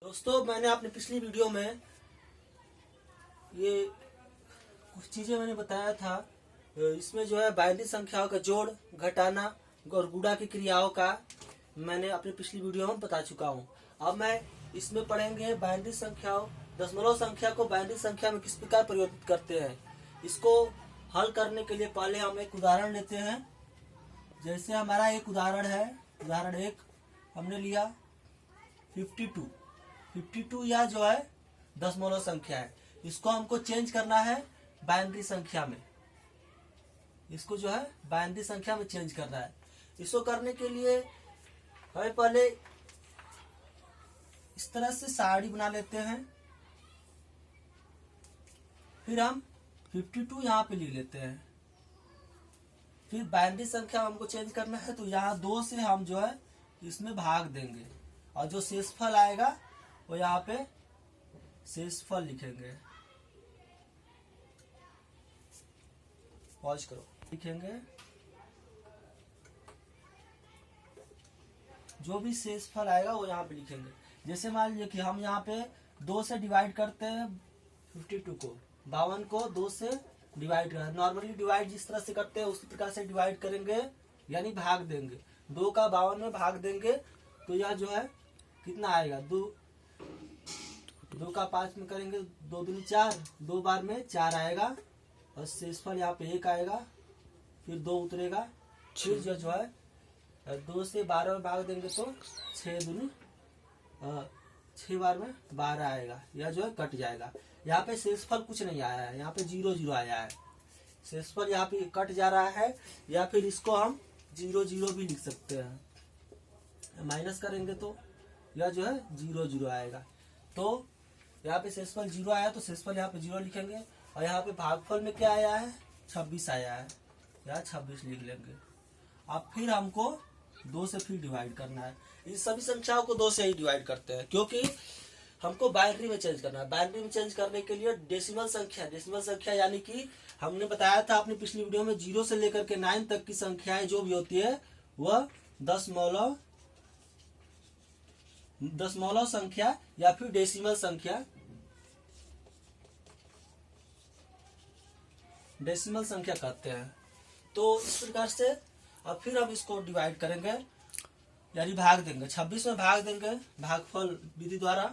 दोस्तों, मैंने अपनी पिछली वीडियो में ये कुछ चीजें मैंने बताया था। इसमें जो है बाइनरी संख्याओं का जोड़, घटाना और गुणा की क्रियाओं का मैंने अपनी पिछली वीडियो में बता चुका हूँ। अब मैं इसमें पढ़ेंगे बाइनरी संख्याओं, दशमलव संख्या को बाइनरी संख्या में किस प्रकार परिवर्तित करते हैं। इसको हल करने के लिए पहले हम एक उदाहरण लेते हैं। जैसे हमारा एक उदाहरण है, उदाहरण एक हमने लिया 52 या जो है दशमलव संख्या है। इसको हमको चेंज करना है बाइनरी संख्या में। इसको जो है बाइनरी संख्या में चेंज करना है। इसको करने के लिए हमें पहले इस तरह से सारणी बना लेते हैं। फिर हम 52 यहाँ पे लिख लेते हैं। फिर बाइनरी संख्या हमको चेंज करना है, तो यहाँ 2 से हम जो है इसमें भाग देंगे और जो शेषफल आएगा वो यहाँ पे शेषफल लिखेंगे। पॉज करो, लिखेंगे जो भी शेषफल आएगा वो यहाँ पे लिखेंगे। जैसे मान लीजिए कि हम यहाँ पे 2 से डिवाइड करते हैं 52 को, 52 को 2 से डिवाइड करना। नॉर्मली डिवाइड जिस तरह से करते हैं उसी प्रकार से डिवाइड करेंगे, यानी भाग देंगे। 2 का 52 में भाग देंगे तो यह जो है कितना आएगा, 2 का 5 में करेंगे, 2 दूनी 4, 2 बार में 4 आएगा और शेषफल यहाँ पे 1 आएगा। फिर 2 उतरेगा, फिर जो है 2 से 12 में भाग देंगे तो 6 दूनी 6 बार में 12 आएगा। यह जो है कट जाएगा। यहाँ पे शेषफल कुछ नहीं आया है, यहाँ पे 0 आया है। शेषफल यहाँ पे कट जा रहा है, या फिर इसको हम 0 भी लिख सकते हैं। माइनस करेंगे तो यह जो है 0 आएगा। तो यहाँ पे शेषफल 0 आया तो शेषफल यहाँ पे 0 लिखेंगे। और यहाँ पे भागफल में क्या आया है, 26 आया है, यहाँ 26 लिख लेंगे। अब फिर हमको 2 से फिर डिवाइड करना है। इन सभी संख्याओं को 2 से ही डिवाइड करते हैं, क्योंकि हमको बाइनरी में चेंज करना है। बाइनरी में चेंज करने के लिए डेसिमल संख्या यानी कि हमने बताया था अपनी पिछली वीडियो में 0 से लेकर के 9 तक की संख्याएं जो भी होती है वह दशमलव संख्या या फिर डेसिमल संख्या कहते हैं। तो इस प्रकार से अब फिर हम इसको डिवाइड करेंगे, यानी भाग देंगे। 26 में भाग देंगे भागफल विधि द्वारा।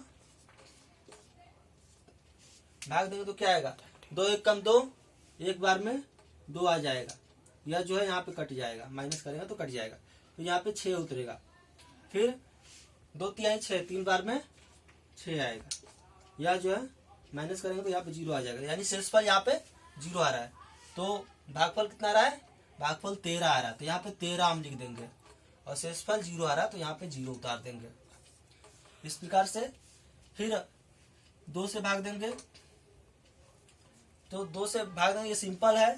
भाग देंगे तो क्या आएगा, 2 1 कम 2, एक बार में 2 आ जाएगा। यह जो है यहाँ पे कट जाएगा, माइनस करेंगे तो कट जाएगा। तो यहाँ पे 6 उतरेगा। फिर 2 3 6, 3 बार में 6 आएगा। यह जो है माइनस करेंगे तो यहाँ पे 0 आ जाएगा, यानी शेषफल यहाँ पे 0 आ रहा है। तो भागफल कितना आ रहा है, भागफल 13 आ रहा है, तो यहाँ पे 13 हम लिख देंगे। और शेषफल 0 आ रहा है तो यहाँ पे 0 उतार देंगे। इस प्रकार से फिर 2 से भाग देंगे, तो 2 से भाग देंगे, ये सिंपल है।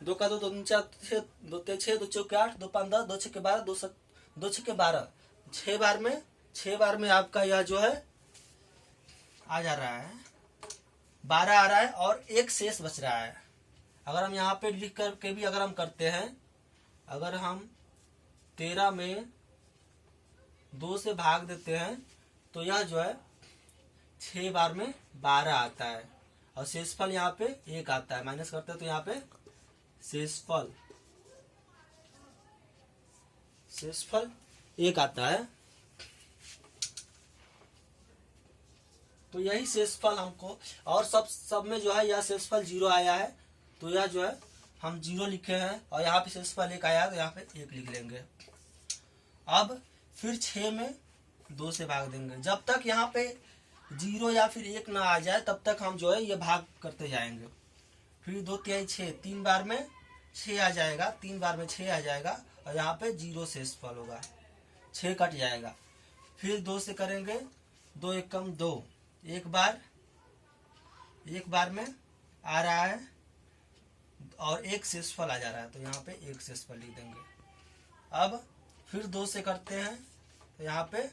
2 का 2, 2 4 6, 2 3 6, 2 4 8, 2 5 10, 2 6 12, 2 6 12, 6 बार में आपका यह जो है आ जा रहा है 12 आ रहा है और एक शेष बच रहा है। अगर हम यहाँ पे लिख करके भी अगर हम करते हैं, अगर हम 13 में 2 से भाग देते हैं तो यह जो है 6 बार में 12 आता है और शेषफल यहाँ पे 1 आता है। माइनस करते हैं तो यहाँ पे शेषफल 1 आता है। तो यही शेषफल हमको, और सब में जो है यह शेषफल 0 आया है, तो यह जो है हम 0 लिखे हैं। और यहाँ पे शेषफल 1 आया तो यहाँ पे 1 लिख लेंगे। अब फिर 6 में 2 से भाग देंगे। जब तक यहाँ पे 0 या फिर 1 ना आ जाए तब तक हम जो है ये भाग करते जाएंगे। फिर 2 3 6, 3 बार में 6 आ जाएगा, 3 बार में 6 आ जाएगा और यहाँ पे 0 शेषफल होगा, 6 कट जाएगा। फिर 2 से करेंगे, 2 1 कम 2, एक बार में आ रहा है और 1 शेषफल आ जा रहा है, तो यहाँ पे 1 शेषफल लिख देंगे। अब फिर 2 से करते हैं तो यहाँ पे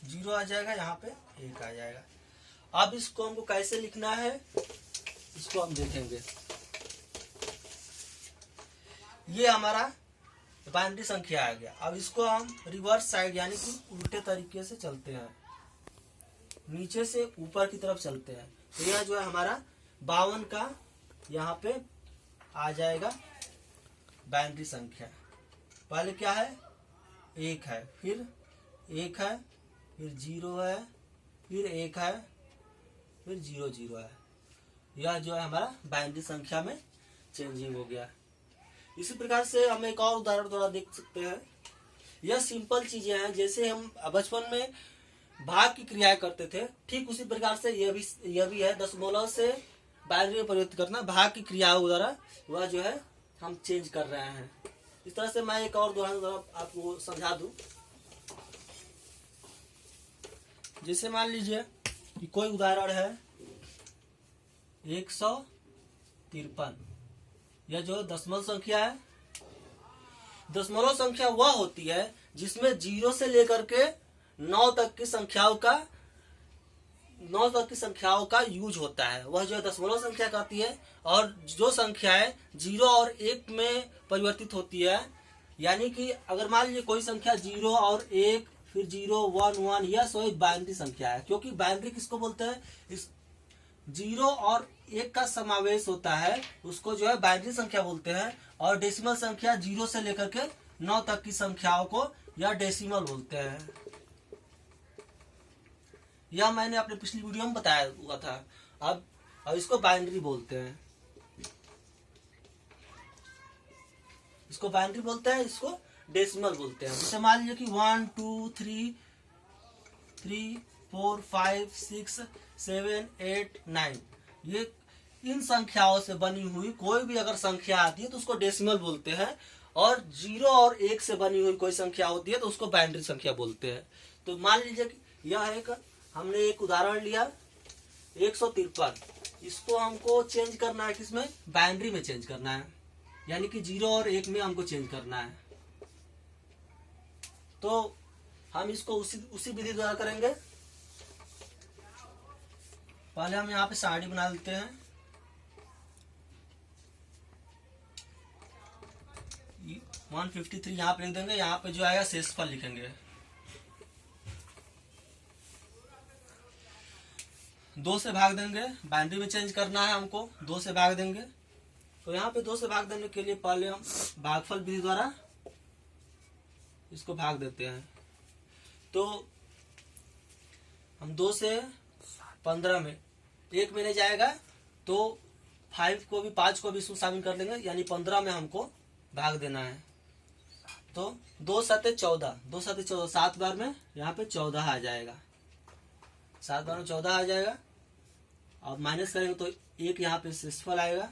0 आ जाएगा, यहाँ पे 1 आ जाएगा। अब इसको हमको कैसे लिखना है इसको हम देखेंगे। ये हमारा बाइनरी संख्या आ गया। अब इसको हम रिवर्स साइड यानी कि उल्टे तरीके से चलते हैं, नीचे से ऊपर की तरफ चलते हैं। तो यह जो है हमारा 52 का यहाँ पे आ जाएगा बाइनरी संख्या। पहले क्या है, 1 है, फिर 1 है, फिर 0 है, फिर 1 है, फिर 0 0 है। यह जो है हमारा बाइनरी संख्या में चेंजिंग हो गया। इसी प्रकार से हम एक और उदाहरण द्वारा देख सकते हैं। यह सिंपल चीजें हैं, जैसे हम बचपन में भाग की क्रियाएं करते थे, ठीक उसी प्रकार से यह भी है। दशमलव से बाइनरी में परिवर्तित करना भाग की क्रियाओं द्वारा वह जो है हम चेंज कर रहे हैं। इस तरह से मैं एक और उदाहरण द्वारा आपको समझा दूं। जैसे मान लीजिए कि कोई उदाहरण है 153। यह जो दशमलव संख्या है, दशमलव संख्या वह होती है जिसमें 0 से लेकर के 9 तक की संख्याओं का यूज होता है, वह जो है दशमलव संख्या कहती है। और जो संख्याएं 0 और 1 में परिवर्तित होती है, यानी कि अगर मान लीजिए कोई संख्या 0 और 1 फिर 0 1 1, यह सो एक बाइनरी संख्या है। क्योंकि बाइनरी किसको बोलते हैं, इस 0 और 1 का समावेश होता है, उसको जो है बाइनरी संख्या बोलते हैं। और डेसिमल संख्या 0 से लेकर के 9 तक की संख्याओं को यह डेसिमल बोलते हैं। यह मैंने अपने पिछली वीडियो में बताया हुआ था। अब इसको बाइनरी बोलते हैं, इसको बाइनरी बोलते हैं, इसको डेसिमल बोलते हैं। जैसे मान लीजिए कि 1 2 3 4 5 6 7 8 9, ये इन संख्याओं से बनी हुई कोई भी अगर संख्या आती है तो उसको डेसिमल बोलते हैं। और 0 और 1 से बनी हुई कोई संख्या होती है तो उसको बाइनरी संख्या बोलते हैं। तो मान लीजिए कि यह हमने एक उदाहरण लिया 153। इसको हमको चेंज करना है, किसमें, बाइनरी में चेंज करना है, यानी कि 0 और 1 में हमको चेंज करना है। तो हम इसको उसी विधि द्वारा करेंगे। पहले हम यहाँ पे सारणी बना लेते हैं। ये 153 यहाँ पे लिख देंगे, यहाँ पे जो आएगा शेषफल लिखेंगे। 2 से भाग देंगे, बाइनरी में चेंज करना है हमको, 2 से भाग देंगे। तो यहाँ पे 2 से भाग देने के लिए पहले हम भागफल विधि द्वारा इसको भाग देते हैं। तो हम 2 से 15 में 1 में नहीं जाएगा, तो 5 को भी 5 को भी इसमें शामिल कर लेंगे, यानी 15 में हमको भाग देना है। तो 2 7 14, 2 7 14, 7 बार में यहाँ पे 14 आ जाएगा, 7 बार में 14 आ जाएगा। और माइनस करेंगे तो 1 यहाँ पे शेषफल आएगा।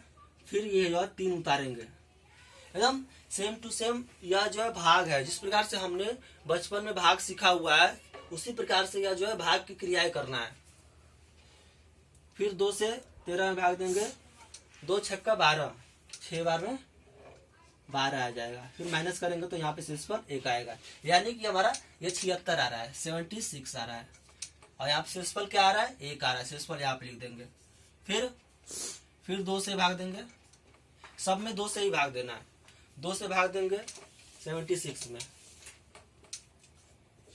फिर ये जो है 3 उतारेंगे, एकदम सेम टू सेम। यह जो है भाग है, जिस प्रकार से हमने बचपन में भाग सीखा हुआ है उसी प्रकार से यह जो है भाग की क्रियाएं करना है। फिर 2 से 13 में भाग देंगे, 2 छक्का 12, 6 बार में 12 आ जाएगा। फिर माइनस करेंगे तो यहाँ पे शेषफल 1 आएगा, यानी कि हमारा ये 76 आ रहा है, 76 आ रहा है। और यहाँ पे शेषफल क्या आ रहा है, 1 आ रहा है, शेषफल यहाँ पे लिख देंगे। फिर 2 से भाग देंगे, सब में 2 से ही भाग देना है। 2 से भाग देंगे 76 में,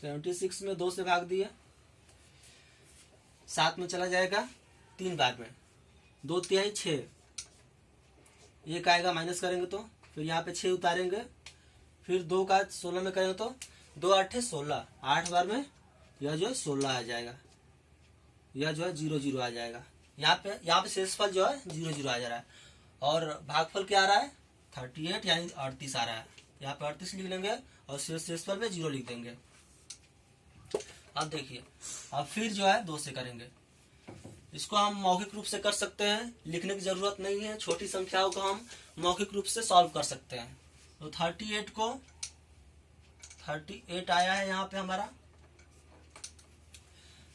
76 में 2 से भाग दिए, 7 में चला जाएगा 3 बार में, 2 तिहाई 6, 1 आएगा, माइनस करेंगे तो फिर यहाँ पे 6 उतारेंगे। फिर 2 का 16 में करेंगे तो 2 8 16, 8 बार में यह जो है 16 आ जाएगा, यह जो है 0 0 आ जाएगा। यहाँ पे शेषफल जो है 0 0 आ जा रहा है। और भागफल क्या आ रहा है, 38 यानी 38 आ रहा है। यहाँ पे 38 लिख लेंगे और शेषफल पे 0 लिख देंगे। अब देखिए, अब फिर जो है 2 से करेंगे। इसको हम मौखिक रूप से कर सकते हैं, लिखने की जरूरत नहीं है। छोटी संख्याओं को हम मौखिक रूप से सॉल्व कर सकते हैं। तो 38 आया है यहाँ पे हमारा,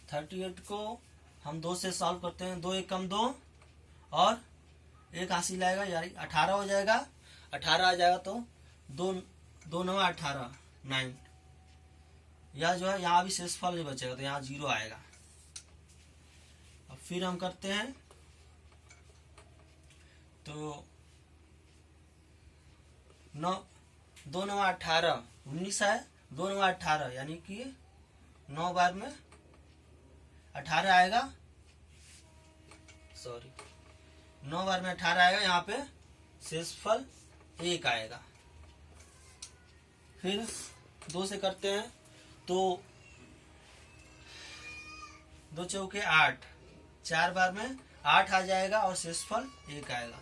38 को हम 2 से सॉल्व करते हैं। 2 1 कम 2 और 1 हासिल आएगा, यानी 18 हो जाएगा। 18 आ जाएगा तो 2 9 18 9। यह जो है यहाँ भी शेषफल नहीं बचेगा तो यहाँ 0 आएगा। अब फिर हम करते हैं तो 2 9 18 19 है, 2 9 18 यानी कि 9 बार में 18 आएगा, सॉरी 9 बार में 18 आएगा, यहाँ पे शेषफल 1 आएगा। फिर 2 से करते हैं तो 2 चौके 8, 4 बार में 8 आ जाएगा और शेषफल 1 आएगा।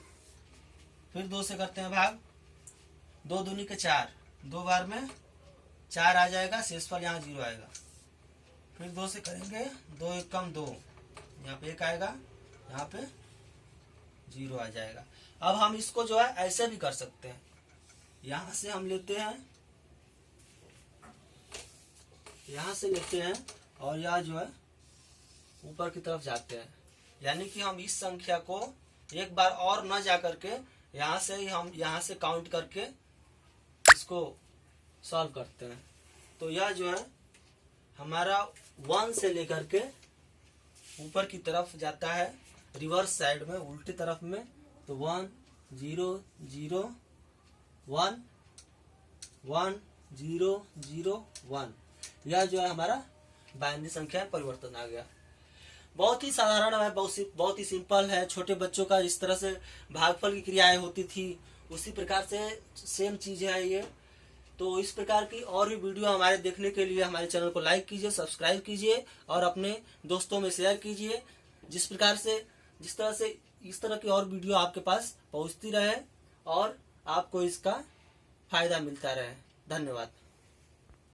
फिर 2 से करते हैं भाग, 2 दूनी के 4, 2 बार में 4 आ जाएगा, शेषफल यहाँ 0 आएगा। फिर 2 से करेंगे, 2 1 कम 2, यहाँ पे 1 आएगा, यहाँ पे 0 आ जाएगा। अब हम इसको जो है ऐसे भी कर सकते हैं, यहाँ से हम लेते हैं, यहाँ से लेते हैं और यहाँ जो है ऊपर की तरफ जाते हैं, यानी कि हम इस संख्या को एक बार और न जा करके यहाँ से ही हम यहाँ से काउंट करके इसको सॉल्व करते हैं। तो यह जो है हमारा 1 से लेकर के ऊपर की तरफ जाता है, रिवर्स साइड में, उल्टी तरफ में। तो 1 0 0 1 1 0 0 1, यह जो है हमारा बाइनरी संख्या में परिवर्तन आ गया। बहुत ही साधारण है, बहुत ही सिंपल है। छोटे बच्चों का इस तरह से भागफल की क्रियाएं होती थी, उसी प्रकार से सेम चीज है ये। तो इस प्रकार की और भी वीडियो हमारे देखने के लिए हमारे चैनल को लाइक कीजिए, सब्सक्राइब कीजिए और अपने दोस्तों में शेयर कीजिए, जिस तरह से इस तरह की और वीडियो आपके पास पहुंचती रहे और आपको इसका फायदा मिलता रहे। धन्यवाद।